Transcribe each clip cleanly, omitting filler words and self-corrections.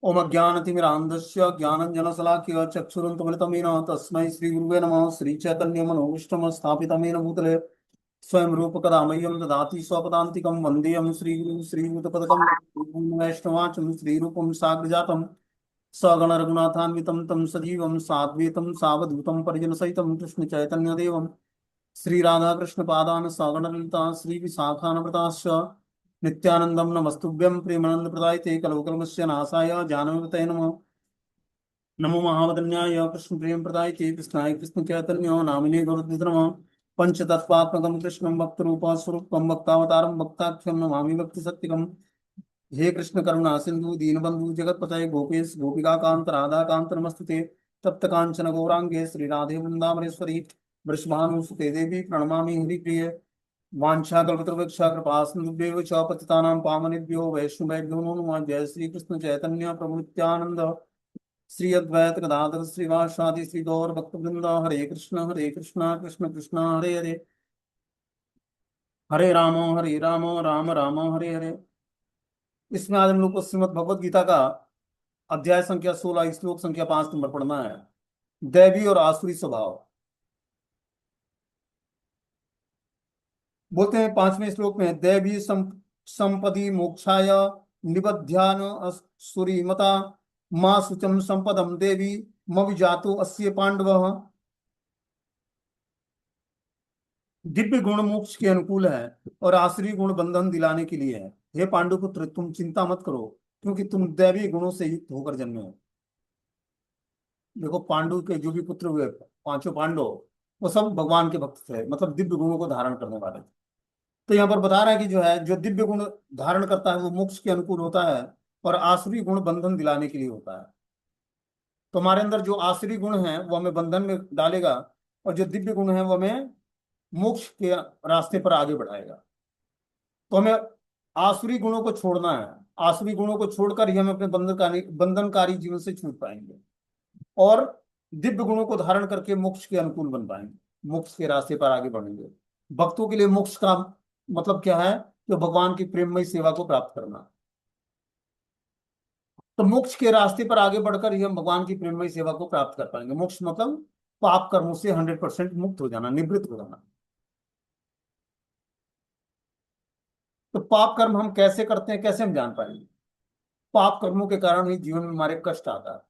ओम अज्ञानतिमिरान्धस्य ज्ञानञ्जनशलाकया चक्षुरुन्मिलितं येन तस्मै श्रीगुरुवे नमः। श्रीचैतन्यमनोभीष्टं स्थापितं येन भूतले स्वयं रूपकदा मह्यं ददाति स्वपदान्तिकं। वन्देऽहं श्रीगुरुं श्रीयुतपदकं वैष्णवाचं श्रीरूपं साग्रजातं सगण रघुनाथान्वितं तं सजीवं साद्वैतं सावधूतं परिजनसहितं कृष्णचैतन्यदेवं श्रीराधाकृष्णपादान् सगणललिता श्रीविशाखान्विताश्च नित्यानन्दं नमस्तुभ्यं प्रेमानन्दप्रदायते कलवकल्मस्य नाशाय जानवीतये नमः। नमो महावदन्याय कृष्ण प्रेम प्रदायते कृष्णाय कृष्ण चैतन्य नामिने गुरुद्विष नमः। पंचतत्वात्मकं कृष्णं भक्तरूप स्वरूपं भक्तावतारं भक्ताख्यं नमामि भक्ति सत्यकम्। हे कृष्ण करुणा सिंधु दीनबंधु जगतपतये गोपेश गोपिका कांत राधा कांत नमस्तुते। तप्त कांचन गौरांगे श्री राधे वृंदावनेश्वरी वृषभानुसुते देवी प्रणमामि हरिप्रिय। वाञ्छाकल्पतरुवृक्षा कृपा सिन्धुभ्येव च पतितानां पावनेभ्यो वैष्णवेभ्यो नमो नमः। जय श्री कृष्ण चैतन्य प्रभु नित्यानंद श्री अद्वैत गदाधर श्रीवासादि श्री गौर भक्तवृंद। हरे कृष्ण कृष्ण कृष्ण हरे हरे, हरे राम राम राम हरे हरे। इसमें आज हम लोग को श्रीमद् भगवद गीता का अध्याय संख्या 16 श्लोक संख्या 5 नंबर पढ़ना है। दैवी और आसुरी स्वभाव। बोलते हैं 5वें श्लोक में, दैवी संपदि मोक्षाय निबध्यान असुरी मता माँ शुचम संपदम देवी मविजातो अस्य पांडव। दिव्य गुण मोक्ष के अनुकूल है और आसुरी गुण बंधन दिलाने के लिए है। हे पांडुपुत्र, तुम चिंता मत करो, क्योंकि तुम दैवी गुणों से युक्त होकर जन्मे हो। देखो, पांडु के जो भी पुत्र हुए, पांचों पांडव, वो सब भगवान के भक्त थे, मतलब दिव्य गुणों को धारण करने वाले थे। तो यहाँ पर बता रहा है कि जो है, जो दिव्य गुण धारण करता है वो मोक्ष के अनुकूल होता है, और आसुरी गुण बंधन दिलाने के लिए होता है। तो हमारे अंदर जो आसुरी गुण है वो हमें बंधन में डालेगा, और जो दिव्य गुण है वो हमें मोक्ष के रास्ते पर आगे बढ़ाएगा। तो हमें आसुरी गुणों को छोड़ना है। आसुरी गुणों को छोड़कर ही हम अपने बंधनकारी जीवन से छूट पाएंगे, और दिव्य गुणों को धारण करके मोक्ष के अनुकूल बन पाएंगे, मोक्ष के रास्ते पर आगे बढ़ेंगे। भक्तों के लिए मोक्ष का मतलब क्या है? कि भगवान की प्रेममय सेवा को प्राप्त करना। तो मोक्ष के रास्ते पर आगे बढ़कर ही हम भगवान की प्रेममय सेवा को प्राप्त कर पाएंगे। मोक्ष मतलब पाप कर्मों से 100% मुक्त हो जाना, निवृत्त हो जाना। तो पाप कर्म हम कैसे करते हैं, कैसे हम जान पाएंगे? पाप कर्मों के कारण ही जीवन में हमारे कष्ट आता है,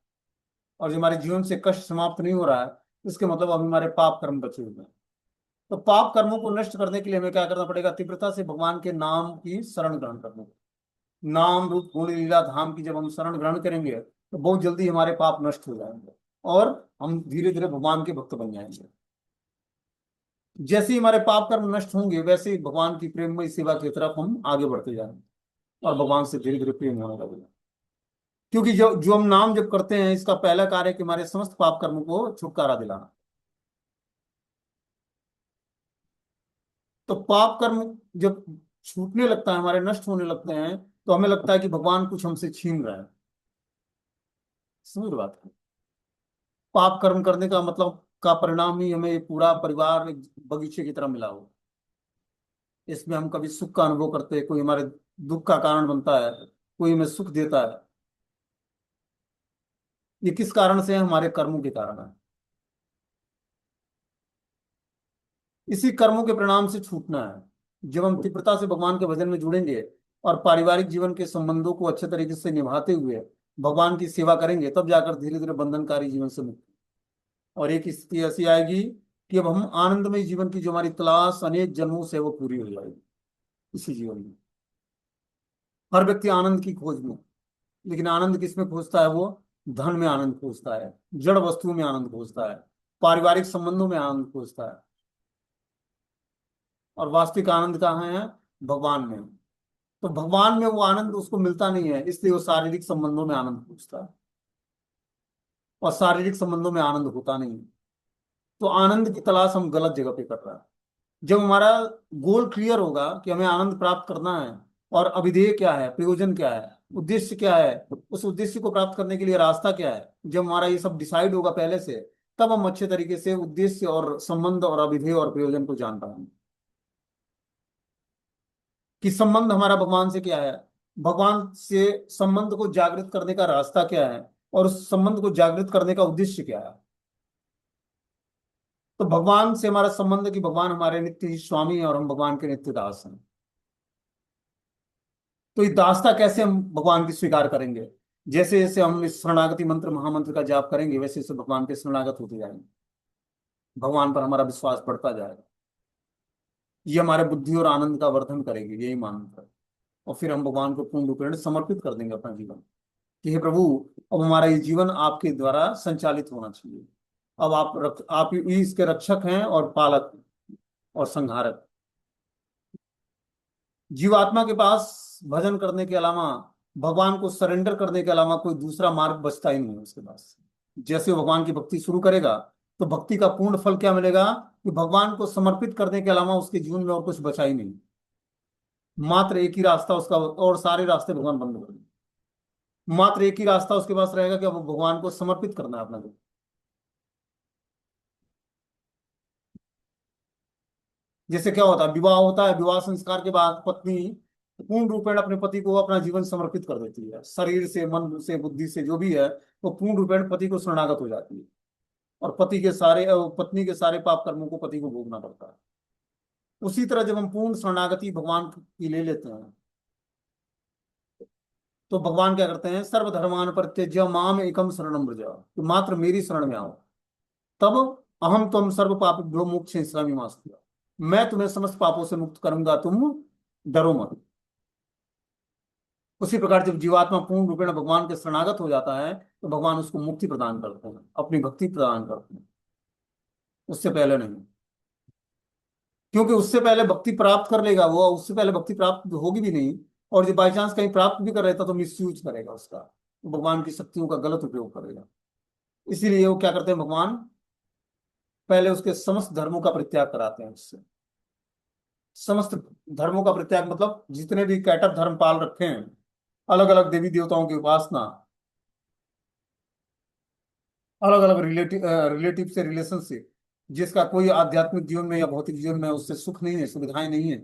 और जो हमारे जीवन से कष्ट समाप्त नहीं हो रहा है, इसके मतलब अभी हमारे पाप कर्म बचे हुए हैं। तो पाप कर्मों को नष्ट करने के लिए हमें क्या करना पड़ेगा? तीव्रता से भगवान के नाम की शरण ग्रहण करनी। नाम रूप गुण लीला धाम की जब हम शरण ग्रहण करेंगे तो बहुत जल्दी हमारे पाप नष्ट हो जाएंगे, और हम धीरे धीरे भगवान के भक्त बन जाएंगे। जैसे ही हमारे पाप कर्म नष्ट होंगे, वैसे ही भगवान की प्रेममय सेवा की तरफ हम आगे बढ़ते जाएंगे, और भगवान से धीरे धीरे प्रेम होने लगेगा। क्योंकि जो जो हम नाम जब करते हैं, इसका पहला कार्य है कि हमारे समस्त पाप कर्मों को छुटकारा दिलाना। तो पाप कर्म जब छूटने लगता है, हमारे नष्ट होने लगते हैं, तो हमें लगता है कि भगवान कुछ हमसे छीन रहा है। समझ बात है? पाप कर्म करने का मतलब का परिणाम ही हमें पूरा परिवार एक बगीचे की तरह मिला हो। इसमें हम कभी सुख का अनुभव करते हैं, कोई हमारे दुख का कारण बनता है, कोई हमें सुख देता है। ये किस कारण से है? हमारे कर्मों के कारण है। इसी कर्मों के परिणाम से छूटना है। जब हम तीव्रता से भगवान के भजन में जुड़ेंगे, और पारिवारिक जीवन के संबंधों को अच्छे तरीके से निभाते हुए भगवान की सेवा करेंगे, तब जाकर धीरे धीरे बंधनकारी जीवन से मुक्ति। और एक स्थिति ऐसी आएगी कि अब हम आनंदमय जीवन की जो हमारी तलाश अनेक जन्मों से, वो पूरी हो जाएगी इसी जीवन में। हर व्यक्ति आनंद की खोज में, लेकिन आनंद किस में खोजता है? वो धन में आनंद खोजता है, जड़ वस्तुओं में आनंद खोजता है, पारिवारिक संबंधों में आनंद खोजता है। और वास्तविक आनंद कहाँ है? भगवान में। तो भगवान में वो आनंद उसको मिलता नहीं है, इसलिए वो शारीरिक संबंधों में आनंद खोजता है, और शारीरिक संबंधों में आनंद होता नहीं है। तो आनंद की तलाश हम गलत जगह पे कर रहे हैं। जब हमारा गोल क्लियर होगा कि हमें आनंद प्राप्त करना है, और अभिधेय क्या है, प्रयोजन क्या है, उद्देश्य क्या है, उस उद्देश्य को प्राप्त करने के लिए रास्ता क्या है, जब हमारा ये सब डिसाइड होगा पहले से, तब हम अच्छे तरीके से उद्देश्य और संबंध और अभिधेय और प्रयोजन को जान पाएंगे कि संबंध हमारा भगवान से क्या है। भगवान से संबंध को जागृत करने का रास्ता क्या है और उस संबंध को जागृत करने का उद्देश्य क्या है। तो भगवान से हमारा संबंध है कि भगवान हमारे नित्य ही स्वामी हैं और हम भगवान के नित्य दास हैं। तो ये दासता कैसे हम भगवान की स्वीकार करेंगे। जैसे जैसे हम इस शरणागति मंत्र महामंत्र का जाप करेंगे वैसे वैसे भगवान के शरणागत होते जाएंगे, भगवान पर हमारा विश्वास बढ़ता जाएगा। ये हमारे बुद्धि और आनंद का वर्धन करेगी, यही मानकर। और फिर हम भगवान को पूर्ण रूपेण समर्पित कर देंगे अपना जीवन कि हे प्रभु, अब हमारा ये जीवन आपके द्वारा संचालित होना चाहिए। अब आप ही इसके रक्षक हैं और पालक और संहारक। जीवात्मा के पास भजन करने के अलावा, भगवान को सरेंडर करने के अलावा कोई दूसरा मार्ग बचता ही नहीं है उसके पास। जैसे वो भगवान की भक्ति शुरू करेगा तो भक्ति का पूर्ण फल क्या मिलेगा कि भगवान को समर्पित करने के अलावा उसके जीवन में और कुछ बचा ही नहीं। मात्र एक ही रास्ता उसका, और सारे रास्ते भगवान बंद कर देंगे। मात्र एक ही रास्ता उसके पास रहेगा कि अब वो भगवान को समर्पित करना है अपना जीवन। जैसे क्या होता है, विवाह होता है, विवाह संस्कार के बाद पत्नी पूर्ण रूपेण अपने पति को अपना जीवन समर्पित कर देती है, शरीर से मन से बुद्धि से जो भी है, वो पूर्ण रूपेण पति को शरणागत हो जाती है। और पत्नी के सारे पाप कर्मों को पति को भोगना पड़ता है। उसी तरह जब हम पूर्ण शरणागति भगवान की ले लेते हैं तो भगवान क्या करते हैं, सर्वधर्मान परित्यज्य माम एकम शरणम व्रज, तो मात्र मेरी शरण में आओ, तब अहम तुम सर्व पापेभ्यो मोक्षयिष्यामि। मैं तुम्हें समस्त पापों से मुक्त करूंगा, तुम डरो मत। उसी प्रकार जब जीवात्मा पूर्ण रूपेण भगवान के शरणागत हो जाता है तो भगवान उसको मुक्ति प्रदान करते हैं, अपनी भक्ति प्रदान करते हैं, उससे पहले नहीं। क्योंकि उससे पहले भक्ति प्राप्त कर लेगा वो, उससे पहले भक्ति प्राप्त होगी भी नहीं। और जो बाई चांस कहीं प्राप्त भी कर रहता तो मिसयूज करेगा उसका, भगवान की शक्तियों का गलत उपयोग करेगा। इसीलिए वो क्या करते हैं, भगवान पहले उसके समस्त धर्मों का परित्याग कराते हैं उससे। समस्त धर्मों का परित्याग मतलब जितने भी कैटर धर्म पाल रखे हैं, अलग अलग देवी देवताओं की उपासना, अलग अलग रिलेटिव से रिलेशनशिप, जिसका कोई आध्यात्मिक जीवन में या भौतिक जीवन में उससे सुख नहीं है, सुविधाएं नहीं है,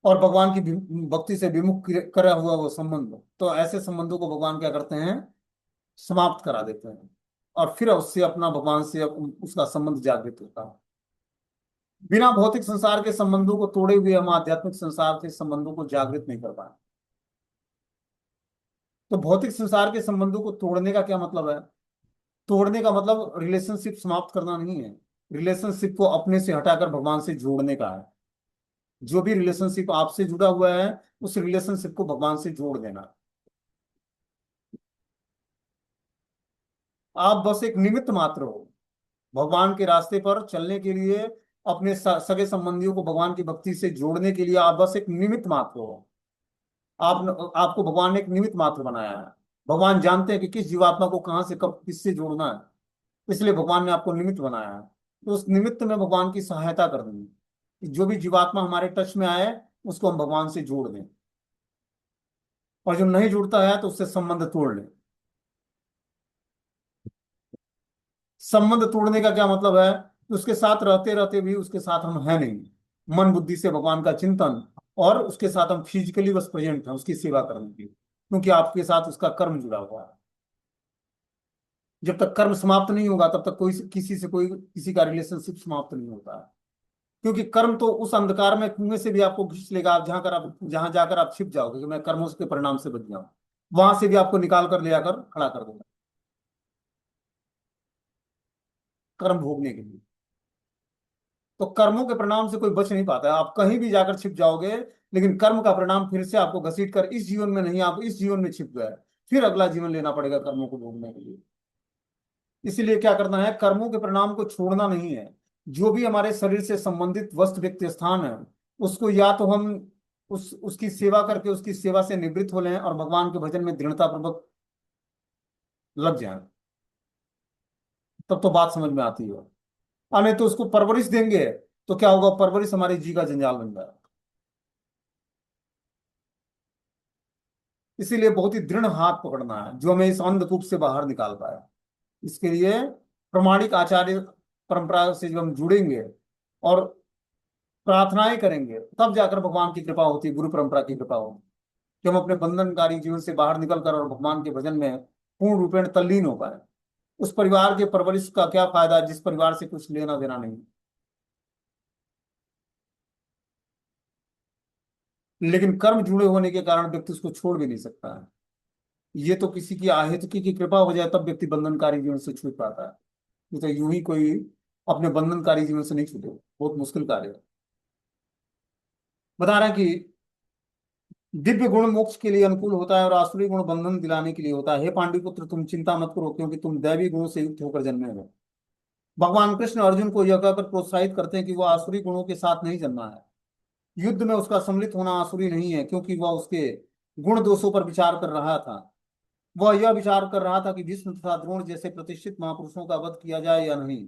और भगवान की भक्ति से विमुख करा हुआ वो संबंध, तो ऐसे संबंधों को भगवान क्या करते हैं, समाप्त करा देते हैं। और फिर उससे अपना भगवान से उसका संबंध जागृत होता है। बिना भौतिक संसार के संबंधों को तोड़े हुए हम आध्यात्मिक संसार के संबंधों को जागृत नहीं कर पाए। तो भौतिक संसार के संबंधों को तोड़ने का क्या मतलब है, तोड़ने का मतलब रिलेशनशिप समाप्त करना नहीं है, रिलेशनशिप को अपने से हटाकर भगवान से जोड़ने का है। जो भी रिलेशनशिप आपसे जुड़ा हुआ है उस रिलेशनशिप को भगवान से जोड़ देना। आप बस एक निमित्त मात्र हो भगवान के रास्ते पर चलने के लिए। अपने सगे संबंधियों को भगवान की भक्ति से जोड़ने के लिए आप बस एक निमित्त मात्र हो। आपको भगवान ने एक निमित्त मात्र बनाया है। भगवान जानते हैं कि किस जीवात्मा को कहां से कब किससे जोड़ना है, इसलिए भगवान ने आपको निमित्त बनाया है। तो उस निमित्त में भगवान की सहायता कर देंगे कि जो भी जीवात्मा हमारे टच में आए उसको हम भगवान से जोड़ दें, और जो नहीं जुड़ता है तो उससे संबंध तोड़ लें। संबंध तोड़ने का क्या मतलब है कि उसके साथ रहते रहते भी उसके साथ हम हैं नहीं, मन बुद्धि से भगवान का चिंतन, और उसके साथ हम फिजिकली बस प्रेजेंट हैं उसकी सेवा करने के लिए, क्योंकि आपके साथ उसका कर्म जुड़ा हुआ है। जब तक कर्म समाप्त नहीं होगा तब तक कोई किसी का रिलेशनशिप समाप्त नहीं होता है। क्योंकि कर्म तो उस अंधकार में कुएं से भी आपको खींच लेगा, आप जहां जाकर आप छिप जाओगे कि मैं कर्मों के परिणाम से बच जाऊं, वहां से भी आपको निकाल कर ले आकर खड़ा कर देगा कर्म भोगने के लिए। तो कर्मों के परिणाम से कोई बच नहीं पाता है, आप कहीं भी जाकर छिप जाओगे, लेकिन कर्म का परिणाम फिर से आपको घसीट कर इस जीवन में नहीं, आप इस जीवन में छिप गए, फिर अगला जीवन लेना पड़ेगा कर्मों को भोगने के लिए। इसीलिए क्या करना है, कर्मों के परिणाम को छोड़ना नहीं है। जो भी हमारे शरीर से संबंधित वस्तु व्यक्ति स्थान है उसको या तो हम उसकी सेवा करके उसकी सेवा से निवृत्त हो लें और भगवान के भजन में दृढ़ता पूर्वक लग जाएं, तब तो बात समझ में आती है। और नहीं तो उसको परवरिश देंगे तो क्या होगा, परवरिश हमारे जी का जंजाल बन जाएगा। इसीलिए बहुत ही दृढ़ हाथ पकड़ना है जो हमें इस अंधकूप से बाहर निकाल पाए। इसके लिए प्रमाणिक आचार्य परंपरा से जब हम जुड़ेंगे और प्रार्थनाएं करेंगे तब जाकर भगवान की कृपा होती है, गुरु परंपरा की कृपा होती है। कि हम अपने बंधनकारी जीवन से बाहर निकलकर और भगवान के भजन में पूर्ण रूपेण तल्लीन हो पाए। उस परिवार के परवरिश का क्या फायदा जिस परिवार से कुछ लेना देना नहीं। लेकिन कर्म जुड़े होने के कारण व्यक्ति उसको छोड़ भी नहीं सकता है। ये तो किसी की आहेतुकी की कृपा हो जाए तब व्यक्ति बंधनकारी जीवन से छूट पाता है। ये तो यूं ही कोई अपने बंधनकारी जीवन से नहीं छूटे, बहुत मुश्किल कार्य है। बता रहे हैं कि दिव्य गुण मोक्ष के लिए अनुकूल होता है और आसुरी गुण बंधन दिलाने के लिए होता है। हे पांडुपुत्र, तुम चिंता मत करो, क्योंकि तुम दैवी गुणों से युक्त होकर जन्मे हो। भगवान कृष्ण अर्जुन को यह कहकर प्रोत्साहित करते हैं कि वह आसुरी गुणों के साथ नहीं जन्मा है। युद्ध में उसका सम्मिलित होना आसुरी नहीं है, क्योंकि वह उसके गुण दोषों पर विचार कर रहा था। वह यह विचार कर रहा था कि भीष्म तथा द्रोण जैसे प्रतिष्ठित महापुरुषों का वध किया जाए या नहीं।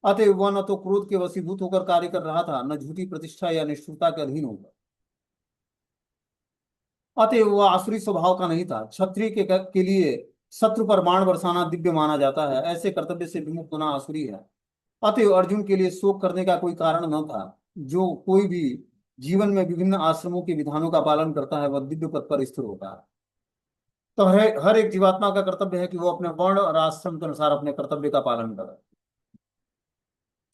अतः वह न तो क्रोध के वशीभूत होकर कार्य कर रहा था, न झूठी प्रतिष्ठा या निष्ठुरता के अधीन होकर। अतः वह आसुरी स्वभाव का नहीं था। क्षत्रिय के लिए शत्रु पर बाण बरसाना दिव्य माना जाता है, ऐसे कर्तव्य से विमुख होना आसुरी है। अतः अर्जुन के लिए शोक करने का कोई कारण न था। जो कोई भी जीवन में विभिन्न आश्रमों के विधानों का पालन करता है वह दिव्य पद पर स्थिर होता है। तो हर एक जीवात्मा का कर्तव्य है कि वो अपने वर्ण और आश्रम के अनुसार अपने कर्तव्य का पालन करे।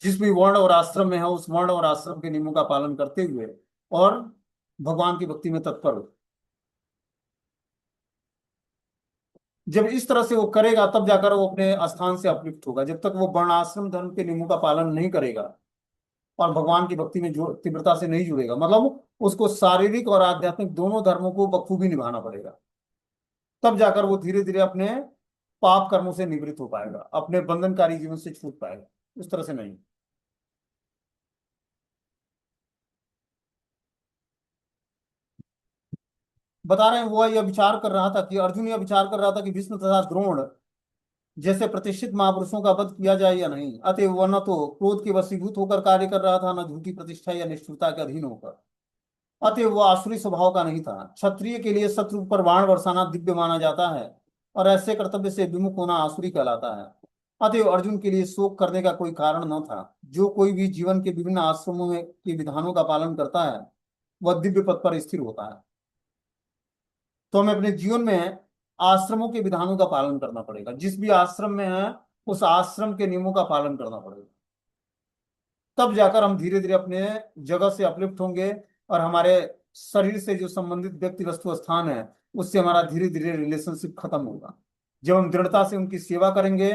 जिस भी वर्ण और आश्रम में है उस वर्ण और आश्रम के नियमों का पालन करते हुए और भगवान की भक्ति में तत्पर हो। जब इस तरह से वो करेगा तब जाकर वो अपने स्थान से अपलिफ्ट होगा। जब तक वो वर्णाश्रम धर्म के नियमों का पालन नहीं करेगा और भगवान की भक्ति में जो तीव्रता से नहीं जुड़ेगा, मतलब उसको शारीरिक और आध्यात्मिक दोनों धर्मों को बखूबी निभाना पड़ेगा, तब जाकर वो धीरे धीरे अपने पाप कर्मों से निवृत्त हो पाएगा, अपने बंधनकारी जीवन से छूट पाएगा। उस तरह से नहीं। बता रहे हैं वो यह विचार कर रहा था कि अर्जुन यह विचार कर रहा था कि भीष्म तथा द्रोण जैसे प्रतिष्ठित महापुरुषों का वध किया जाए या नहीं। अतः वह न तो क्रोध के वशीभूत होकर कार्य कर रहा था, न झूठी प्रतिष्ठा या निष्ठुरता के अधीन होकर। अतः वह आसुरी स्वभाव का नहीं था। क्षत्रिय के लिए शत्रु पर बाण बरसाना दिव्य माना जाता है और ऐसे कर्तव्य से विमुख होना आसुरी कहलाता है। अतः अर्जुन के लिए शोक करने का कोई कारण न था। जो कोई भी जीवन के विभिन्न आश्रमों के विधानों का पालन करता है वह दिव्य पद पर स्थिर होता है। तो हमें अपने जीवन में आश्रमों के विधानों का पालन करना पड़ेगा। जिस भी आश्रम में है उस आश्रम के नियमों का पालन करना पड़ेगा, तब जाकर हम धीरे धीरे अपने जगह से अपलिफ्ट होंगे और हमारे शरीर से जो संबंधित व्यक्ति वस्तु स्थान है उससे हमारा धीरे धीरे रिलेशनशिप खत्म होगा। जब हम दृढ़ता से उनकी सेवा करेंगे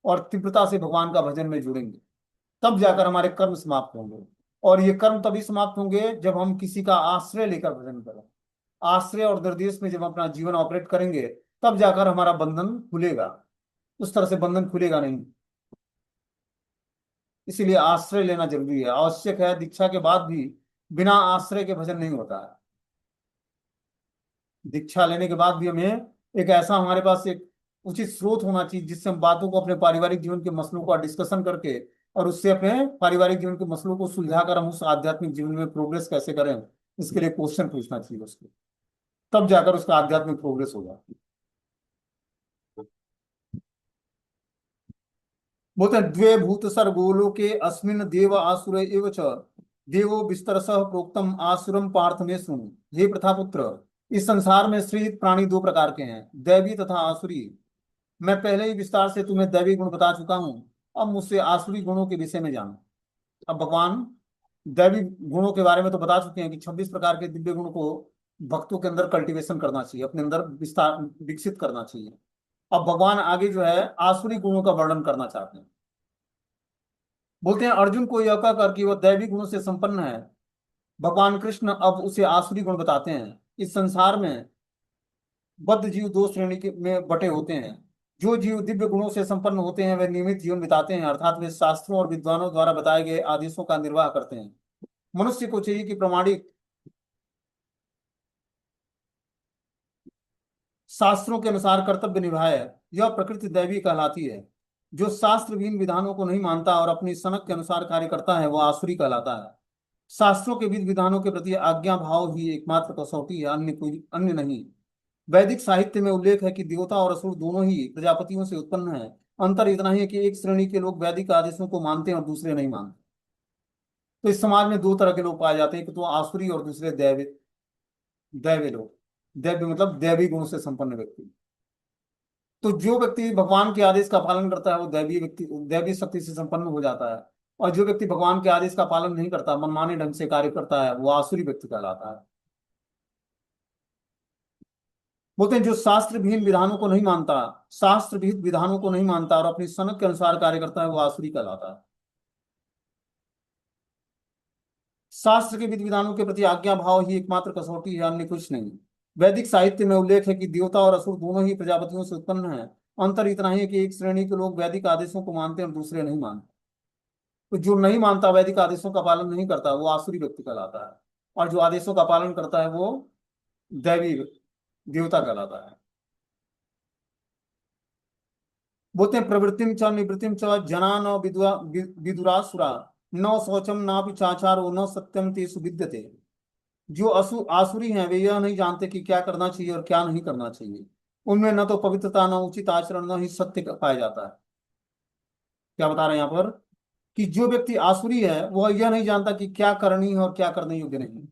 और तीव्रता से भगवान का भजन में जुड़ेंगे तब जाकर हमारे कर्म समाप्त होंगे। और ये कर्म तभी समाप्त होंगे जब हम किसी का आश्रय लेकर भजन करें। आश्रय और निर्देश में जब हम अपना जीवन ऑपरेट करेंगे तब जाकर हमारा बंधन खुलेगा। उस तरह से बंधन खुलेगा नहीं। इसीलिए आश्रय लेना जरूरी है, आवश्यक है। दीक्षा के बाद भी बिना आश्रय के भजन नहीं होता है। दीक्षा लेने के बाद भी हमें एक ऐसा हमारे पास एक उचित स्रोत होना चाहिए जिससे हम बातों को अपने पारिवारिक जीवन के मसलों का डिस्कशन करके और उससे अपने पारिवारिक जीवन के मसलों को सुलझाकर हम उस आध्यात्मिक जीवन में प्रोग्रेस कैसे करें, इसके लिए क्वेश्चन पूछना चाहिए उसको। तब जाकर उसका आध्यात्मिक प्रोग्रेस होगा। बोलते हैं द्वे भूत सर्गोलोके अस्मिन् देव आसुर एव च देवो विस्तरसः प्रोक्तम आसुरम पार्थ में सुन। हे प्रथापुत्र, इस संसार में सृजित प्राणी दो प्रकार के हैं, दैवी तथा आसुरी। मैं पहले ही विस्तार से तुम्हें दैवी गुण बता चुका हूँ। अब मुझसे आसुरी गुणों के विषय में जानो। अब भगवान दैवी गुणों के बारे में तो बता चुके हैं कि 26 प्रकार के दिव्य गुण को भक्तों के अंदर कल्टीवेशन करना चाहिए, अपने अंदर विस्तार विकसित करना चाहिए। अब भगवान आगे जो है आसुरी गुणों का वर्णन करना चाहते हैं। बोलते हैं अर्जुन को यह कहकर कि वह दैवी गुणों से संपन्न है, भगवान कृष्ण अब उसे आसुरी गुण बताते हैं। इस संसार में बद्ध जीव दो श्रेणी के में बटे होते हैं। जो जीव दिव्य गुणों से संपन्न होते हैं वे नियमित जीवन बिताते हैं, अर्थात वे शास्त्रों और विद्वानों द्वारा बताए गए आदेशों का निर्वाह करते हैं। मनुष्य को चाहिए कि प्रामाणिक शास्त्रों के अनुसार कर्तव्य निभाए। यह प्रकृति दैवी कहलाती है। जो शास्त्र विहीन विधानों को नहीं मानता और अपनी सनक के अनुसार कार्य करता है वह आसुरी कहलाता है। शास्त्रों के विधि विधानों के प्रति आज्ञा भाव ही एकमात्र कसौटी है, अन्य कोई अन्य नहीं। वैदिक साहित्य में उल्लेख है कि देवता और असुर दोनों ही प्रजापतियों से उत्पन्न हैं। अंतर इतना ही है कि एक श्रेणी के लोग वैदिक आदेशों को मानते हैं और दूसरे नहीं मानते। तो इस समाज में दो तरह के लोग पाए जाते हैं, एक तो आसुरी और दूसरे दैवी दैवी लोग। दैव्य मतलब दैवी गुणों से संपन्न व्यक्ति। तो जो व्यक्ति भगवान के आदेश का पालन करता है वो दैवीय व्यक्ति, दैवीय शक्ति से संपन्न हो जाता है। और जो व्यक्ति भगवान के आदेश का पालन नहीं करता, मनमाने ढंग से कार्य करता है, वो आसुरी व्यक्ति कहलाता है। बोलते हैं जो शास्त्र विहीन विधानों को नहीं मानता, शास्त्र विहित विधानों को नहीं मानता और अपनी सनक के अनुसार कार्य करता है, वो आसुरी कहलाता है। शास्त्र के विधि विधानों के प्रति आज्ञा भाव ही एकमात्र कसौटी है, अन्य कुछ नहीं। वैदिक साहित्य में उल्लेख है कि देवता और असुर दोनों ही प्रजापतियों से उत्पन्न हैं। अंतर इतना ही है कि एक श्रेणी के लोग वैदिक आदेशों को मानते हैं और दूसरे नहीं मानते। तो जो नहीं मानता, वैदिक आदेशों का पालन नहीं करता, वो आसुरी व्यक्ति कहलाता है। और जो आदेशों का पालन करता है वो दैवी देवता कहलाता है। बोलते हैं प्रवृत्तिम च निवृत्तिम च जना न विदुरासुरा न शौचम नापि चाचारो न सत्यम तेषु विद्यते। जो आसुरी हैं वे यह नहीं जानते कि क्या करना चाहिए और क्या नहीं करना चाहिए। उनमें न तो पवित्रता, न उचित आचरण, न ही सत्य पाया जाता है। क्या बता रहे हैं यहाँ पर कि जो व्यक्ति आसुरी है वह यह नहीं जानता कि क्या करनी है और क्या करने योग्य नहीं।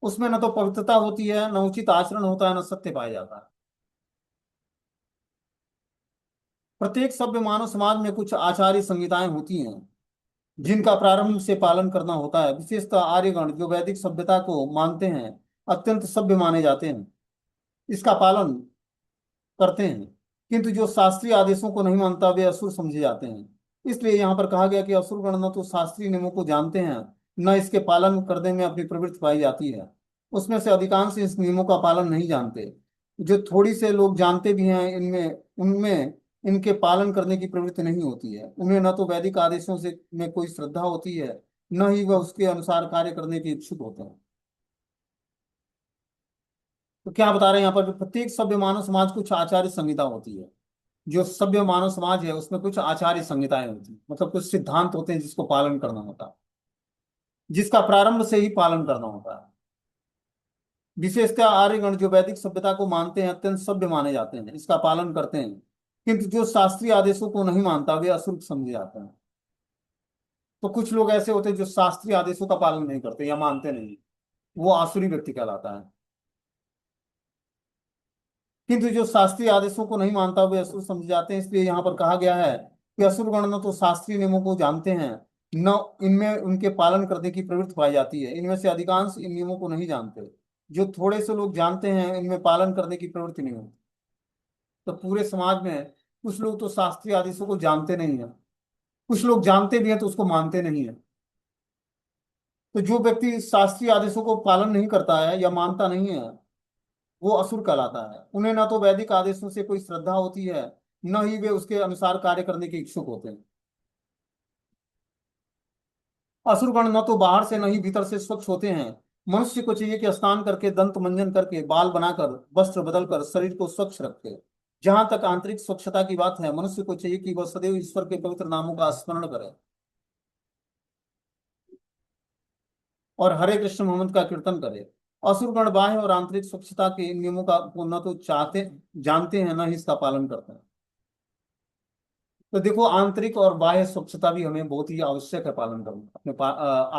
उसमें न तो पवित्रता होती है, न उचित आचरण होता है, न सत्य पाया जाता है। प्रत्येक सभ्य मानव समाज में कुछ आचार्य संहिताएं होती हैं जिनका प्रारंभ से पालन करना होता है। विशेषतः आर्यगण जो वैदिक सभ्यता को मानते हैं अत्यंत सभ्य माने जाते हैं, इसका पालन करते हैं। किंतु जो शास्त्रीय आदेशों को नहीं मानता वे असुर समझे जाते हैं। इसलिए यहाँ पर कहा गया कि असुर गण न तो शास्त्रीय नियमों को जानते हैं, न इसके पालन करने में अपनी प्रवृत्ति पाई जाती है। उसमें से अधिकांश इस नियमों का पालन नहीं जानते। जो थोड़ी से लोग जानते भी हैं, इनमें उनमें इनके पालन करने की प्रवृत्ति नहीं होती है। उन्हें न तो वैदिक आदेशों से में कोई श्रद्धा होती है, न ही वह उसके अनुसार कार्य करने के इच्छुक होते हैं। तो क्या बता रहे हैं यहाँ पर, प्रत्येक सभ्य मानव समाज कुछ आचार्य संहिता होती है। जो सभ्य मानव समाज है उसमें कुछ आचार्य संहिताएं होती हैं, मतलब कुछ सिद्धांत होते हैं जिसको पालन करना होता है, जिसका प्रारंभ से ही पालन करना होता है। विशेषतः आर्यगण जो वैदिक सभ्यता को मानते हैं अत्यंत सभ्य माने जाते हैं, इसका पालन करते हैं। किंतु जो शास्त्रीय आदेशों को नहीं मानता वे अशुद्ध समझे जाते हैं। तो कुछ लोग ऐसे होते हैं जो शास्त्रीय आदेशों का पालन नहीं करते या मानते नहीं, वो आसुरी व्यक्ति कहलाता है। किंतु जो शास्त्रीय आदेशों को नहीं मानता वे असुर समझे जाते हैं। इसलिए यहाँ पर कहा गया है कि असुर गण न तो शास्त्रीय नियमों को जानते हैं, न इनमें उनके पालन करने की प्रवृत्ति पाई जाती है। इनमें से अधिकांश इन नियमों को नहीं जानते। जो थोड़े से लोग जानते हैं इनमें पालन करने की प्रवृत्ति नहीं होती। तो पूरे समाज में कुछ लोग तो शास्त्रीय आदेशों को जानते नहीं है, कुछ लोग जानते भी हैं तो उसको मानते नहीं है। तो जो व्यक्ति शास्त्रीय आदेशों को पालन नहीं करता है या मानता नहीं है, वो असुर कहलाता है। उन्हें ना तो वैदिक आदेशों से कोई श्रद्धा होती है, न ही वे उसके अनुसार कार्य करने के इच्छुक होते हैं। असुरगण न तो बाहर से न ही भीतर से स्वच्छ होते हैं। मनुष्य को चाहिए कि स्नान करके, दंत मंजन करके, बाल बनाकर, वस्त्र बदलकर शरीर को स्वच्छ रखे। जहां तक आंतरिक स्वच्छता की बात है, मनुष्य को चाहिए कि वह सदैव ईश्वर के पवित्र नामों का स्मरण करे और हरे कृष्ण मोहम्मद का कीर्तन करे। असुरगण बाह्य और आंतरिक स्वच्छता के इन नियमों का को न तो चाहते जानते हैं, न ही इसका पालन करते हैं। तो देखो, आंतरिक और बाह्य स्वच्छता भी हमें बहुत ही आवश्यक है पालन करना अपने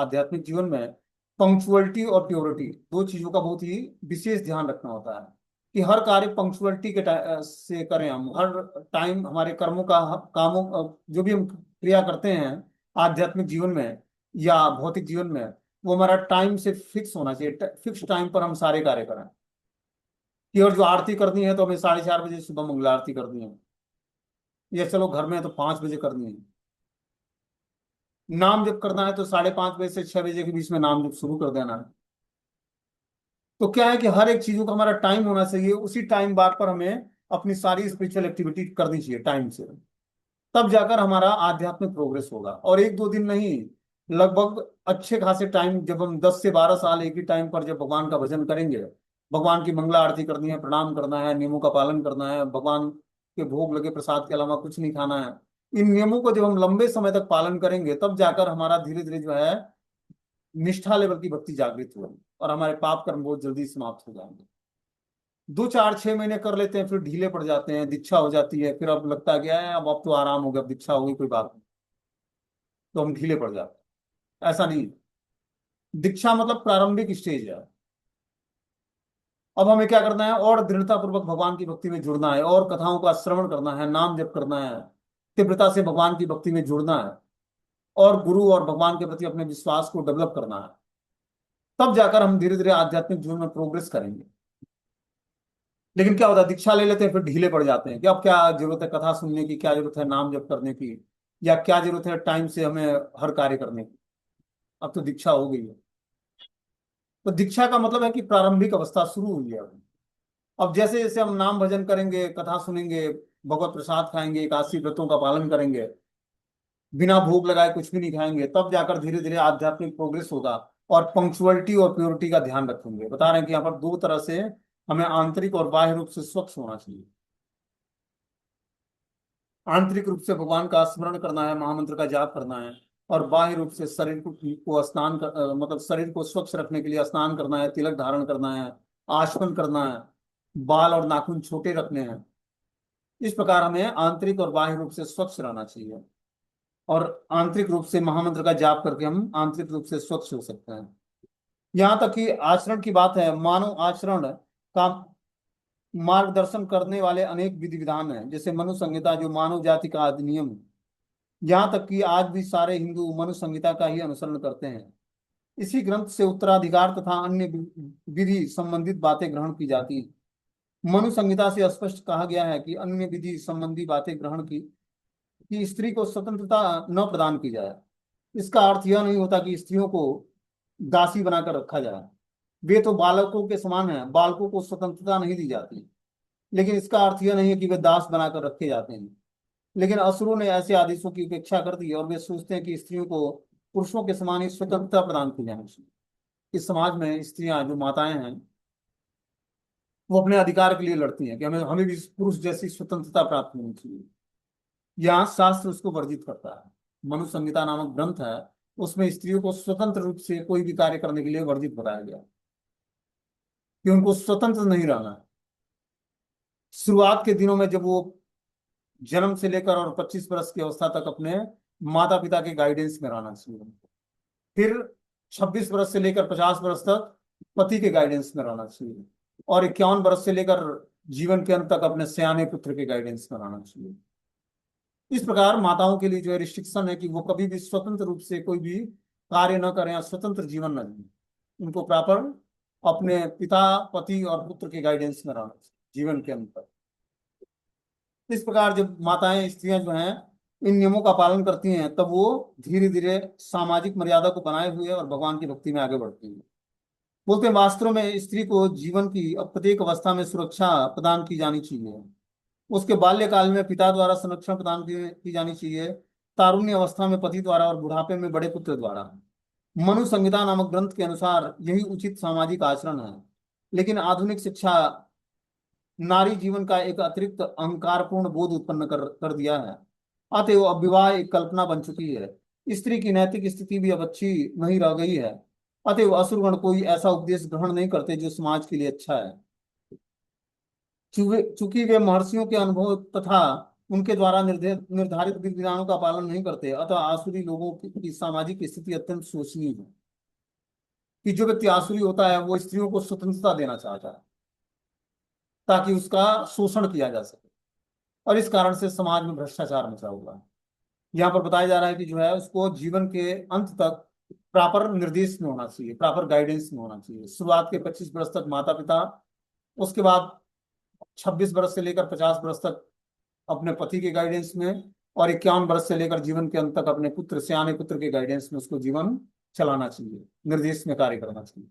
आध्यात्मिक जीवन में। पंक्चुअलिटी और प्योरिटी दो चीजों का बहुत ही विशेष ध्यान रखना होता है कि हर कार्य पंक्चुअलिटी के से करें। हम हर टाइम हमारे कर्मों का कामों जो भी हम क्रिया करते हैं आध्यात्मिक जीवन में या भौतिक जीवन में, वो हमारा टाइम से फिक्स होना चाहिए। फिक्स टाइम पर हम सारे कार्य करें। कि और जो आरती करनी है तो हमें 4:30 बजे सुबह मंगला आरती करनी है, या चलो घर में है तो 5 बजे करनी है। नाम जप करना है तो 5:30 बजे से 6 बजे के बीच में नाम जप शुरू कर देना है। तो क्या है कि हर एक चीजों का हमारा टाइम होना चाहिए, उसी टाइम बार पर हमें अपनी सारी स्पिरिचुअल एक्टिविटी करनी चाहिए टाइम से। तब जाकर हमारा आध्यात्मिक प्रोग्रेस होगा। और एक दो दिन नहीं, लगभग अच्छे खासे टाइम, जब हम 10 से 12 साल एक ही टाइम पर जब भगवान का भजन करेंगे, भगवान की मंगला आरती करनी है, प्रणाम करना है, नियमों का पालन करना है, भगवान के भोग लगे प्रसाद के अलावा कुछ नहीं खाना है, इन नियमों को जब हम लंबे समय तक पालन करेंगे तब जाकर हमारा धीरे धीरे जो है निष्ठा लेवल की भक्ति जागृत होगी और हमारे पाप कर्म बहुत जल्दी समाप्त हो जाएंगे। 2 4 6 महीने कर लेते हैं, फिर ढीले पड़ जाते हैं, दीक्षा हो जाती है, फिर अब लगता है क्या है, अब तो आराम हो गया, अब दीक्षा हो गई, कोई बात नहीं, तो हम ढीले पड़ जाते हैं। ऐसा नहीं। दीक्षा मतलब प्रारंभिक स्टेज है। अब हमें क्या करना है, और दृढ़ता पूर्वक भगवान की भक्ति में जुड़ना है, और कथाओं का श्रवण करना है, नाम जप करना है, तीव्रता से भगवान की भक्ति में जुड़ना है, और गुरु और भगवान के प्रति अपने विश्वास को डेवलप करना है। तब जाकर हम धीरे धीरे आध्यात्मिक जीवन में प्रोग्रेस करेंगे। लेकिन क्या होता है, दीक्षा ले लेते हैं फिर ढीले पड़ जाते हैं कि अब क्या जरूरत है कथा सुनने की, क्या जरूरत है नाम जप करने की, या क्या जरूरत है टाइम से हमें हर कार्य करने की, अब तो दीक्षा हो गई है। तो दीक्षा का मतलब है कि प्रारंभिक अवस्था शुरू हुई है। अब जैसे जैसे हम नाम भजन करेंगे, कथा सुनेंगे, भगवत प्रसाद खाएंगे, एकादशी व्रतों का पालन करेंगे, बिना भूख लगाए कुछ भी नहीं खाएंगे, तब जाकर धीरे धीरे आध्यात्मिक प्रोग्रेस होगा। और पंक्चुअलिटी और प्योरिटी का ध्यान रखेंगे। बता रहे हैं कि यहाँ पर दो तरह से हमें आंतरिक और बाह्य रूप से स्वच्छ होना चाहिए। आंतरिक रूप से भगवान का स्मरण करना है, महामंत्र का जाप करना है, और बाह्य रूप से शरीर को मतलब शरीर को स्वच्छ रखने के लिए स्नान करना है, तिलक धारण करना है, आचमन करना है, बाल और नाखून छोटे रखने हैं। इस प्रकार हमें आंतरिक और बाह्य रूप से स्वच्छ रहना चाहिए। और आंतरिक रूप से महामंत्र का जाप करके हम आंतरिक रूप से स्वच्छ हो सकते हैं। यहाँ तक कि आचरण की बात है, मानव आचरण का मार्गदर्शन करने वाले अनेक विधि विधान हैं, जैसे मनु संहिता जो मानव जाति का अधिनियम है। यहाँ तक कि आज भी सारे हिंदू मनु संहिता का ही अनुसरण करते हैं। इसी ग्रंथ से उत्तराधिकार तथा अन्य विधि संबंधित बातें ग्रहण की जाती हैं। मनु संहिता से स्पष्ट कहा गया है कि अन्य विधि संबंधी बातें ग्रहण की कि स्त्री को स्वतंत्रता न प्रदान की जाए। इसका अर्थ यह नहीं होता कि स्त्रियों को दासी बनाकर रखा जाए। वे तो बालकों के समान हैं, बालकों को स्वतंत्रता नहीं दी जाती। लेकिन इसका अर्थ यह नहीं है कि वे दास बनाकर रखे जाते हैं। लेकिन असुरों ने ऐसे आदेशों की उपेक्षा कर दी और वे सोचते हैं कि स्त्रियों को पुरुषों के समान ही स्वतंत्रता प्रदान की जानी चाहिए। इस समाज में स्त्रियां जो माताएं हैं, वो अपने अधिकार के लिए लड़ती हैं कि हमें हमें भी पुरुष जैसी स्वतंत्रता प्राप्त होनी चाहिए। यहाँ शास्त्र उसको वर्जित करता है। मनु संहिता नामक ग्रंथ है, उसमें स्त्रियों को स्वतंत्र रूप से कोई भी कार्य करने के लिए वर्जित बताया गया कि उनको स्वतंत्र नहीं रहना है। शुरुआत के दिनों में जब वो जन्म से लेकर और 25 वर्ष की अवस्था तक अपने माता पिता के गाइडेंस में रहना चाहिए उनको। फिर 26 वर्ष से लेकर 50 वर्ष तक पति के गाइडेंस में रहना चाहिए। और 51 वर्ष से लेकर जीवन के अंत तक अपने सयाने पुत्र के गाइडेंस में रहना चाहिए। इस प्रकार माताओं के लिए जो है रिस्ट्रिक्शन है कि वो कभी भी स्वतंत्र रूप से कोई भी कार्य न करें या स्वतंत्र जीवन न जिए। उनको प्रॉपर अपने पिता, पति और पुत्र के गाइडेंस में रहना चाहिए जीवन के अंत तक। इस प्रकार जब माताएं, स्त्रियां जो हैं इन नियमों का पालन करती हैं, तब वो धीरे धीरे सामाजिक मर्यादा को बनाए हुए और भगवान की भक्ति में आगे बढ़ती हैं। बोलते हैं वास्तव में स्त्री को जीवन की प्रत्येक अवस्था में सुरक्षा प्रदान की जानी चाहिए। उसके बाल्यकाल में पिता द्वारा संरक्षण प्रदान की जानी चाहिए, तारुण्य अवस्था में पति द्वारा, और बुढ़ापे में बड़े पुत्र द्वारा। मनु संहिता नामक ग्रंथ के अनुसार यही उचित सामाजिक आचरण है। लेकिन आधुनिक शिक्षा नारी जीवन का एक अतिरिक्त अहंकारपूर्ण बोध उत्पन्न कर दिया है। अतएव अब विवाह एक कल्पना बन चुकी है। स्त्री की नैतिक स्थिति भी अब अच्छी नहीं रह गई है। अतएव असुरगण कोई ऐसा उपदेश ग्रहण नहीं करते जो समाज के लिए अच्छा है। चूंकि वे महर्षियों के अनुभव तथा उनके द्वारा निर्धारित विधि विधानों का पालन नहीं करते, अतः आसुरी लोगों की सामाजिक स्थिति अत्यंत शोचनीय है। कि जो व्यक्ति आसुरी होता है वो स्त्रियों को स्वतंत्रता देना चाहता है ताकि उसका शोषण किया जा सके, और इस कारण से समाज में भ्रष्टाचार मचा हुआ है। यहाँ पर बताया जा रहा है कि जो है उसको जीवन के अंत तक प्रॉपर निर्देश में होना चाहिए, प्रॉपर गाइडेंस में होना चाहिए। शुरुआत के 25 वर्ष तक माता पिता, उसके बाद 26 वर्ष से लेकर 50 वर्ष तक अपने पति के गाइडेंस में, और 51 वर्ष से लेकर जीवन के अंत तक अपने पुत्र, सियाने पुत्र के गाइडेंस में उसको जीवन चलाना चाहिए, निर्देश में कार्य करना चाहिए,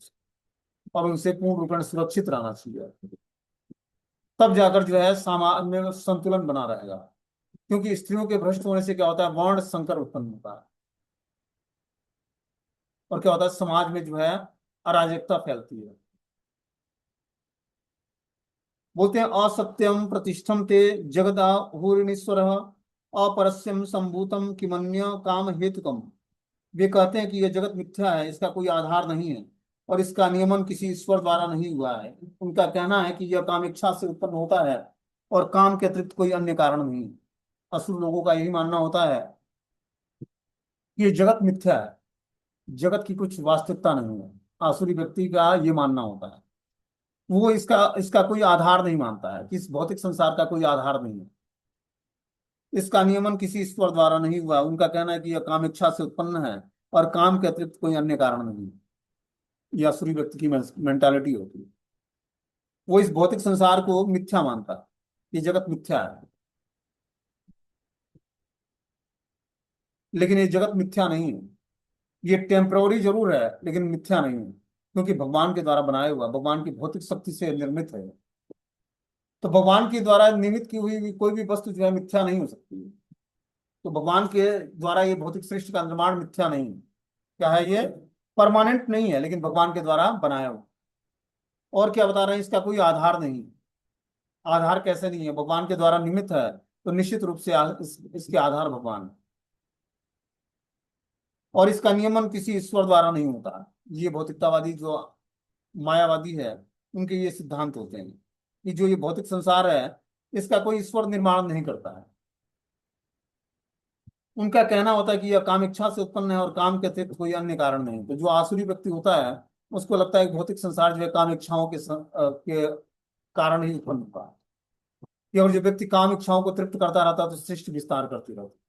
और उनसे पूर्ण रूप से सुरक्षित रहना चाहिए। तब जाकर जो है समाज में संतुलन बना रहेगा। क्योंकि स्त्रियों के भ्रष्ट होने से क्या होता है, वर्ण संकर उत्पन्न होता है, और क्या होता है समाज में जो है अराजकता फैलती है। बोलते हैं असत्यम प्रतिष्ठम ते जगदाहुरीश्वर अपरस्यम संभूतम किमन्य काम हेतुकम। वे कहते हैं कि यह जगत मिथ्या है, इसका कोई आधार नहीं है, और इसका नियमन किसी ईश्वर द्वारा नहीं हुआ है। उनका कहना है कि यह काम इच्छा से उत्पन्न होता है, और काम के अतिरिक्त कोई अन्य कारण नहीं है। असुर लोगों का यही मानना होता है कि ये जगत मिथ्या है, जगत की कुछ वास्तविकता नहीं है। आसुरी व्यक्ति का ये मानना होता है। वो इसका इसका कोई आधार नहीं मानता है कि इस भौतिक संसार का कोई आधार नहीं है। इसका नियमन किसी ईश्वर द्वारा नहीं हुआ। उनका कहना है कि यह काम इच्छा से उत्पन्न है और काम के अतिरिक्त कोई अन्य कारण नहीं है। यह असुरी व्यक्ति की मेंटालिटी होती है। वो इस भौतिक संसार को मिथ्या मानता है, ये जगत मिथ्या है। लेकिन ये जगत मिथ्या नहीं है। ये टेम्पररी जरूर है लेकिन मिथ्या नहीं है, क्योंकि भगवान के द्वारा बनाया हुआ, भगवान की भौतिक शक्ति से निर्मित है। तो भगवान के द्वारा निर्मित की हुई कोई भी वस्तु जो है मिथ्या नहीं हो सकती है। तो भगवान के द्वारा ये भौतिक सृष्टि का निर्माण मिथ्या नहीं है। क्या है ये? परमानेंट नहीं है लेकिन भगवान के द्वारा बनाया हुआ। और क्या बता रहे हैं, इसका कोई आधार नहीं है। आधार कैसे नहीं है? भगवान के द्वारा निर्मित है तो निश्चित रूप से इसके आधार भगवान है। और इसका नियमन किसी ईश्वर द्वारा नहीं होता। ये भौतिकतावादी जो मायावादी है, उनके ये सिद्धांत होते हैं कि जो ये भौतिक संसार है इसका कोई ईश्वर निर्माण नहीं करता है। उनका कहना होता है कि यह काम इच्छा से उत्पन्न है और काम के अतिरिक्त कोई अन्य कारण नहीं। तो जो आसुरी व्यक्ति होता है उसको लगता है कि भौतिक संसार जो है काम इच्छाओं के कारण ही उत्पन्न हुआ है। कि और जो व्यक्ति काम इच्छाओं को तृप्त करता रहता है तो सृष्टि विस्तार करती रहती है।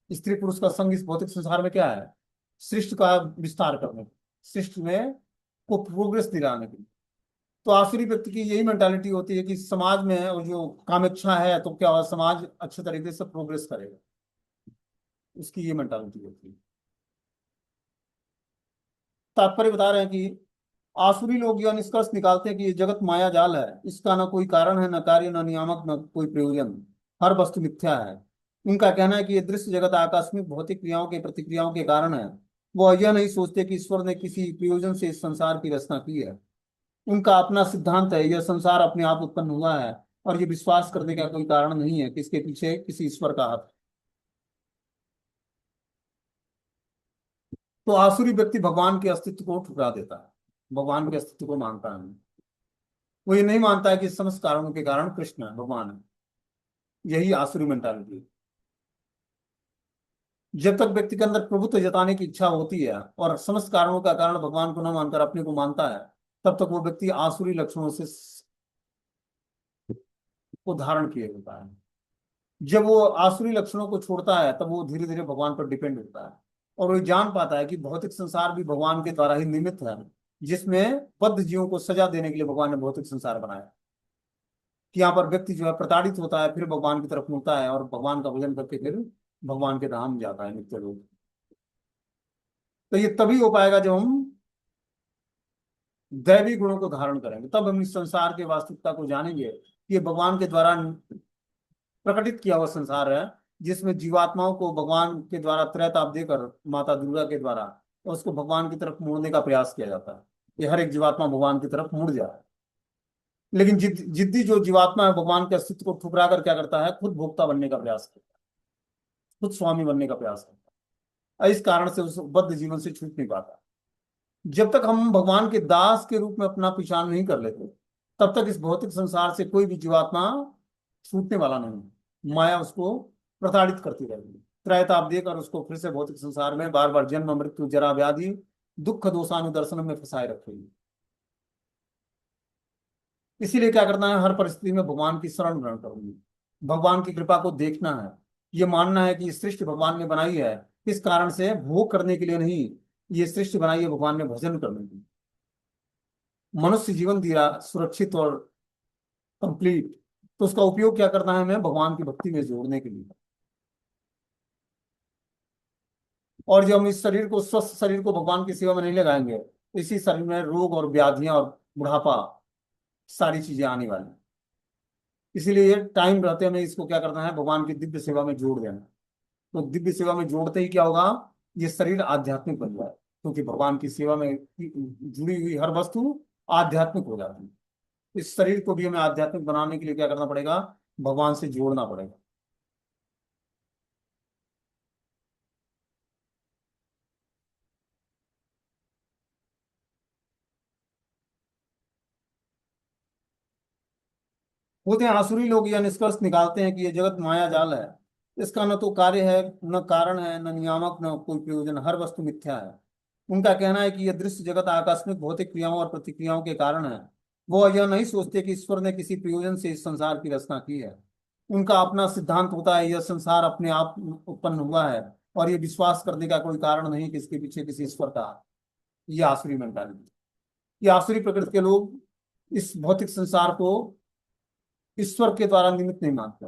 स्त्री पुरुष का संग इस भौतिक संसार में क्या है? सृष्टि का विस्तार करने, सृष्टि में को प्रोग्रेस दिलाने के लिए। तो आसुरी व्यक्ति की यही मेंटालिटी होती है कि समाज में और जो कामेच्छा है तो क्या होगा, समाज अच्छे तरीके से प्रोग्रेस करेगा। उसकी ये मेंटालिटी होती है। तात्पर्य बता रहे हैं कि आसुरी लोग यह निष्कर्ष निकालते हैं कि ये जगत माया जाल है, इसका न कोई कारण है, न कार्य, न नियामक, न कोई प्रयोजन। हर वस्तु मिथ्या है। उनका कहना है कि ये दृश्य जगत आकस्मिक भौतिक क्रियाओं के प्रतिक्रियाओं के कारण है। वो यह नहीं सोचते कि ईश्वर ने किसी प्रयोजन से इस संसार की रचना की है। उनका अपना सिद्धांत है, यह संसार अपने आप उत्पन्न हुआ है और ये विश्वास करने का कोई कारण नहीं है कि इसके पीछे किसी ईश्वर का हाथ है। तो आसुरी व्यक्ति भगवान के अस्तित्व को ठुकरा देता है, भगवान के अस्तित्व को मानता है। वो ये नहीं मानता है कि समस्त कारणों के कारण कृष्ण है, भगवान है। यही आसुरी मेंटालिटी है। जब तक व्यक्ति के अंदर प्रभुत्व जताने की इच्छा होती है और समस्त कारणों का कारण भगवान को न मानकर अपने को मानता है, तब तक वो व्यक्ति आसुरी लक्षणों से को धारण किए होता है। जब वो आसुरी लक्षणों को छोड़ता है तब वो धीरे धीरे भगवान पर डिपेंड होता है। और वो जान पाता है कि भौतिक संसार भी भगवान के द्वारा ही निर्मित है, जिसमें बद्ध जीवों को सजा देने के लिए भगवान ने भौतिक संसार बनाया। कि यहाँ पर व्यक्ति जो है प्रताड़ित होता है, फिर भगवान की तरफ मुड़ता है और भगवान का भजन करके फिर भगवान के धाम जाता है नित्य रूप। तो ये तभी हो पाएगा जब हम दैवी गुणों को धारण करेंगे, तब हम इस संसार की वास्तविकता को जानेंगे कि ये भगवान के द्वारा प्रकटित किया हुआ संसार है, जिसमें जीवात्माओं को भगवान के द्वारा त्रैताप देकर माता दुर्गा के द्वारा उसको भगवान की तरफ मोड़ने का प्रयास किया जाता है कि हर एक जीवात्मा भगवान की तरफ मुड़ जाए। लेकिन जिद्दी जो जीवात्मा है भगवान के अस्तित्व को ठुकरा कर क्या करता है, खुद भोक्ता बनने का प्रयास करता है, खुद स्वामी बनने का प्रयास करता है। इस कारण से उस बद्ध जीवन से छूट नहीं पाता। जब तक हम भगवान के दास के रूप में अपना पहचान नहीं कर लेते, तब तक इस भौतिक संसार से कोई भी जीवात्मा छूटने वाला नहीं। माया उसको प्रताड़ित करती रहेगी, त्रैताप देकर उसको फिर से भौतिक संसार में बार बार जन्म मृत्यु जरा व्याधि दुख दोषानुदर्शन में फंसाए रखेगी। इसीलिए क्या करना है, हर परिस्थिति में भगवान की शरण ग्रहण करूंगी। भगवान की कृपा को देखना है, ये मानना है कि ये सृष्टि भगवान ने बनाई है, किस कारण से? भोग करने के लिए नहीं। ये सृष्टि बनाई है भगवान ने भजन करने के लिए। मनुष्य जीवन दिया सुरक्षित और कंप्लीट, तो उसका उपयोग क्या करना है, हमें भगवान की भक्ति में जोड़ने के लिए। और जब हम इस शरीर को, स्वस्थ शरीर को भगवान की सेवा में नहीं लगाएंगे, तो इसी शरीर में रोग और व्याधियां और बुढ़ापा सारी चीजें आने वाली हैं। इसीलिए टाइम रहते हमें इसको क्या करना है, भगवान की दिव्य सेवा में जोड़ देना। तो दिव्य सेवा में जोड़ते ही क्या होगा, ये शरीर आध्यात्मिक बन जाए, क्योंकि भगवान की सेवा में जुड़ी हुई हर वस्तु आध्यात्मिक हो जाती है। इस शरीर को भी हमें आध्यात्मिक बनाने के लिए क्या करना पड़ेगा, भगवान से जोड़ना पड़ेगा। होते हैं आसुरी लोग यह निष्कर्ष निकालते हैं कि यह जगत माया जाल है, इसका न तो कार्य है, न कारण है, न नियामक, न कोई प्रयोजन, हर वस्तु मिथ्या है। उनका कहना है कि यह दृश्य जगत आकस्मिक भौतिक क्रियाओं और प्रतिक्रियाओं के कारण है। वो यह नहीं सोचते कि ईश्वर ने किसी प्रयोजन से इस संसार की रचना की है। उनका अपना सिद्धांत होता है, यह संसार अपने आप उत्पन्न हुआ है, और ये विश्वास करने का कोई कारण नहीं कि इसके पीछे किसी ईश्वर का हाथ है। ये आसुरी मेंटालिटी, ये आसुरी प्रकृति के लोग इस भौतिक संसार को ईश्वर के द्वारा निमित्त नहीं मानते।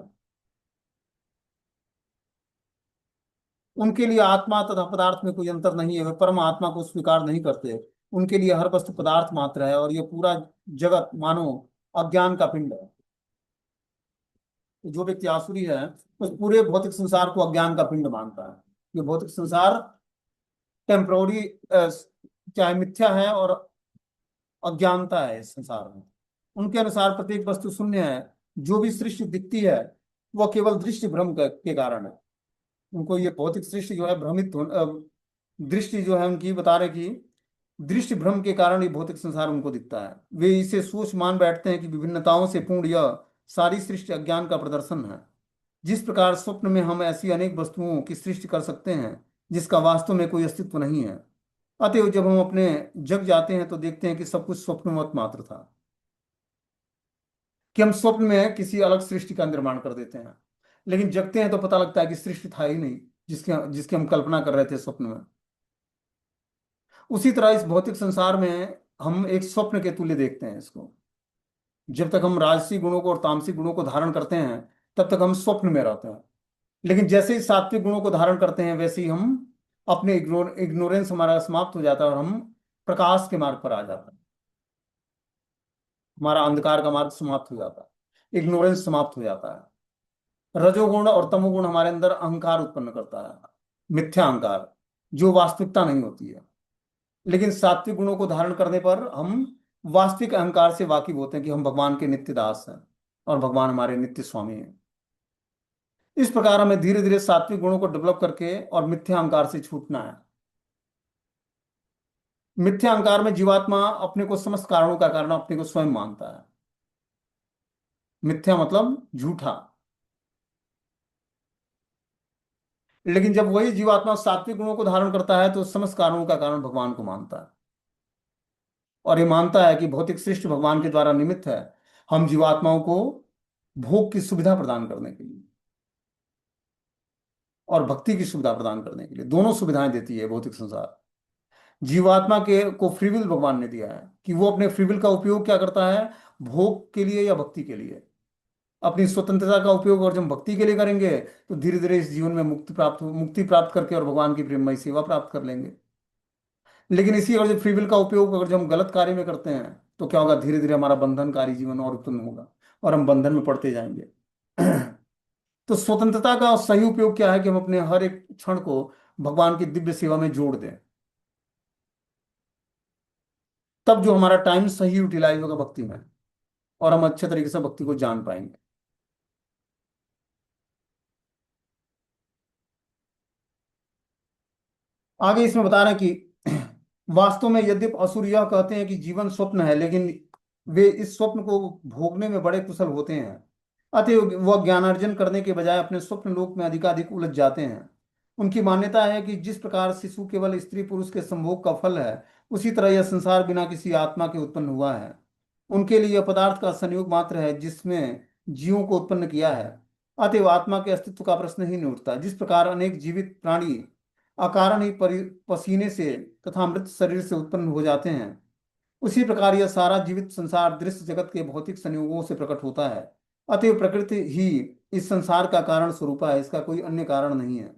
उनके लिए आत्मा तथा पदार्थ में कोई अंतर नहीं है, वे परम आत्मा को स्वीकार नहीं करते। उनके लिए हर वस्तु पदार्थ मात्र है, और ये पूरा जगत मानो अज्ञान का पिंड है। तो जो व्यक्ति आसुरी है, उस पूरे भौतिक संसार को अज्ञान का पिंड मानता है। ये भौतिक संसार टेम्पोररी, चाहे मिथ्या है, और अज्ञानता है इस संसार में। उनके अनुसार प्रत्येक वस्तु शून्य है। जो भी सृष्टि दिखती है वह केवल दृष्टि भ्रम के कारण है। उनको ये भौतिक सृष्टि जो है दृष्टि जो है उनकी बता रहे कि दृष्टि भ्रम के कारण ये भौतिक संसार उनको दिखता है। वे इसे सोच मान बैठते हैं कि विभिन्नताओं से पूर्ण यह सारी सृष्टि अज्ञान का प्रदर्शन है। जिस प्रकार स्वप्न में हम ऐसी अनेक वस्तुओं की सृष्टि कर सकते हैं जिसका वास्तव में कोई अस्तित्व नहीं है, अतएव जब हम अपने जग जाते हैं तो देखते हैं कि सब कुछ स्वप्नवत मात्र था। कि हम स्वप्न में किसी अलग सृष्टि का निर्माण कर देते हैं, लेकिन जगते हैं तो पता लगता है कि सृष्टि था ही नहीं जिसके जिसकी हम कल्पना कर रहे थे स्वप्न में। उसी तरह इस भौतिक संसार में हम एक स्वप्न के तुल्य देखते हैं इसको। जब तक हम राजसी गुणों को और तामसिक गुणों को धारण करते हैं तब तक हम स्वप्न में रहते हैं। लेकिन जैसे ही सात्विक गुणों को धारण करते हैं वैसे ही हम अपने इग्नोरेंस हमारा समाप्त हो जाता है, और हम प्रकाश के मार्ग पर आ जाते हैं। हमारा अंधकार का मार्ग समाप्त हो जाता है, इग्नोरेंस समाप्त हो जाता है। रजोगुण और तमोगुण हमारे अंदर अहंकार उत्पन्न करता है, मिथ्या अहंकार, जो वास्तविकता नहीं होती है। लेकिन सात्विक गुणों को धारण करने पर हम वास्तविक अहंकार से वाकिफ होते हैं कि हम भगवान के नित्य दास हैं और भगवान हमारे नित्य स्वामी हैं। इस प्रकार हमें धीरे धीरे सात्विक गुणों को डेवलप करके और मिथ्या अहंकार से छूटना है। मिथ्या अहंकार में जीवात्मा अपने को समस्त कारणों का कारण अपने को स्वयं मानता है। मिथ्या मतलब झूठा। लेकिन जब वही जीवात्मा सात्विक गुणों को धारण करता है तो समस्त कारणों का कारण भगवान को मानता है, और ये मानता है कि भौतिक सृष्टि भगवान के द्वारा निमित्त है, हम जीवात्माओं को भोग की सुविधा प्रदान करने के लिए और भक्ति की सुविधा प्रदान करने के लिए। दोनों सुविधाएं देती है भौतिक संसार। जीवात्मा के को फ्री विल भगवान ने दिया है कि वो अपने फ्री विल का उपयोग क्या करता है, भोग के लिए या भक्ति के लिए। अपनी स्वतंत्रता का उपयोग और जब भक्ति के लिए करेंगे तो धीरे धीरे इस जीवन में मुक्ति प्राप्त करके और भगवान की प्रेममय सेवा प्राप्त कर लेंगे। लेकिन इसी अगर जो फ्री विल का उपयोग अगर जो हम गलत कार्य में करते हैं तो क्या होगा, धीरे धीरे हमारा बंधनकारी जीवन और उत्पन्न होगा और हम बंधन में पड़ते जाएंगे। तो स्वतंत्रता का सही उपयोग क्या है कि हम अपने हर एक क्षण को भगवान की दिव्य सेवा में जोड़ दें। तब जो हमारा टाइम सही यूटिलाइज होगा भक्ति में, और हम अच्छे तरीके से भक्ति को जान पाएंगे। आगे इसमें बता रहे हैं कि वास्तव में यद्यपि असुर यह कहते हैं कि जीवन स्वप्न है, लेकिन वे इस स्वप्न को भोगने में बड़े कुशल होते हैं। अतः वह ज्ञानार्जन करने के बजाय अपने स्वप्न लोक में अधिकाधिक उलझ जाते हैं। उनकी मान्यता है कि जिस प्रकार शिशु केवल स्त्री पुरुष के संभोग का फल है, उसी तरह यह संसार बिना किसी आत्मा के उत्पन्न हुआ है। उनके लिए यह पदार्थ का संयोग मात्र है जिसमें जीवों को उत्पन्न किया है। अतएव आत्मा के अस्तित्व का प्रश्न ही नहीं उठता। जिस प्रकार अनेक जीवित प्राणी अकारण ही पसीने से तथा मृत शरीर से उत्पन्न हो जाते हैं, उसी प्रकार यह सारा जीवित संसार दृश्य जगत के भौतिक संयोगों से प्रकट होता है। अतएव प्रकृति ही इस संसार का कारण स्वरूप है, इसका कोई अन्य कारण नहीं है।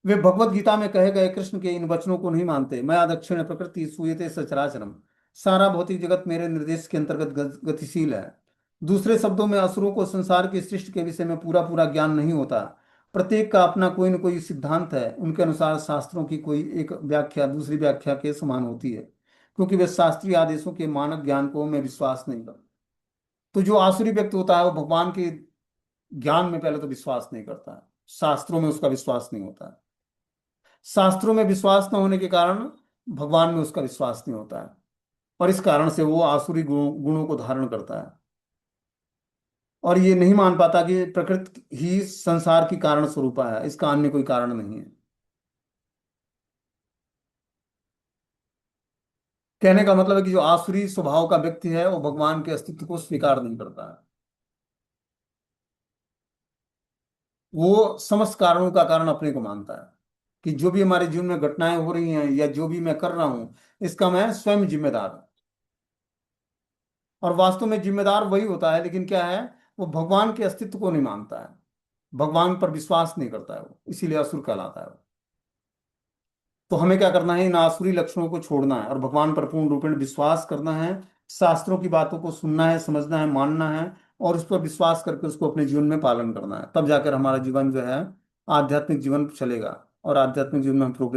वे भगवत गीता में कहे गए कृष्ण के इन वचनों को नहीं मानते। मैं दक्षिण प्रकृति सूयते सचराचरम, सारा भौतिक जगत मेरे निर्देश के अंतर्गत गतिशील है। दूसरे शब्दों में असुरों को संसार की सृष्टि के विषय में पूरा पूरा ज्ञान नहीं होता। प्रत्येक का अपना कोई न कोई सिद्धांत है। उनके अनुसार शास्त्रों की कोई एक व्याख्या दूसरी व्याख्या के समान होती है, क्योंकि वे शास्त्रीय आदेशों के मानक ज्ञान को में विश्वास नहीं करते। तो जो आसुरी व्यक्ति होता है वो भगवान के ज्ञान में पहले तो विश्वास नहीं करता है, शास्त्रों में उसका विश्वास नहीं होता है। शास्त्रों में विश्वास न होने के कारण भगवान में उसका विश्वास नहीं होता है, और इस कारण से वो आसुरी गुणों को धारण करता है, और ये नहीं मान पाता कि प्रकृति ही संसार की कारण स्वरूपा है, इसका अन्य कोई कारण नहीं है। कहने का मतलब है कि जो आसुरी स्वभाव का व्यक्ति है वो भगवान के अस्तित्व को स्वीकार नहीं करता है। वो समस्त कारणों का कारण अपने को मानता है, कि जो भी हमारे जीवन में घटनाएं हो रही हैं या जो भी मैं कर रहा हूं, इसका मैं स्वयं जिम्मेदार हूं। और वास्तव में जिम्मेदार वही होता है, लेकिन क्या है, वो भगवान के अस्तित्व को नहीं मानता है, भगवान पर विश्वास नहीं करता है, वो इसीलिए असुर कहलाता है वो। तो हमें क्या करना है, इन आसुरी लक्षणों को छोड़ना है और भगवान पर पूर्ण रूपेण विश्वास करना है। शास्त्रों की बातों को सुनना है, समझना है, मानना है, और उस पर विश्वास करके उसको अपने जीवन में पालन करना है। तब जाकर हमारा जीवन जो है आध्यात्मिक जीवन चलेगा, और आध्यात्मिक जीवन में हम प्रोग्रेस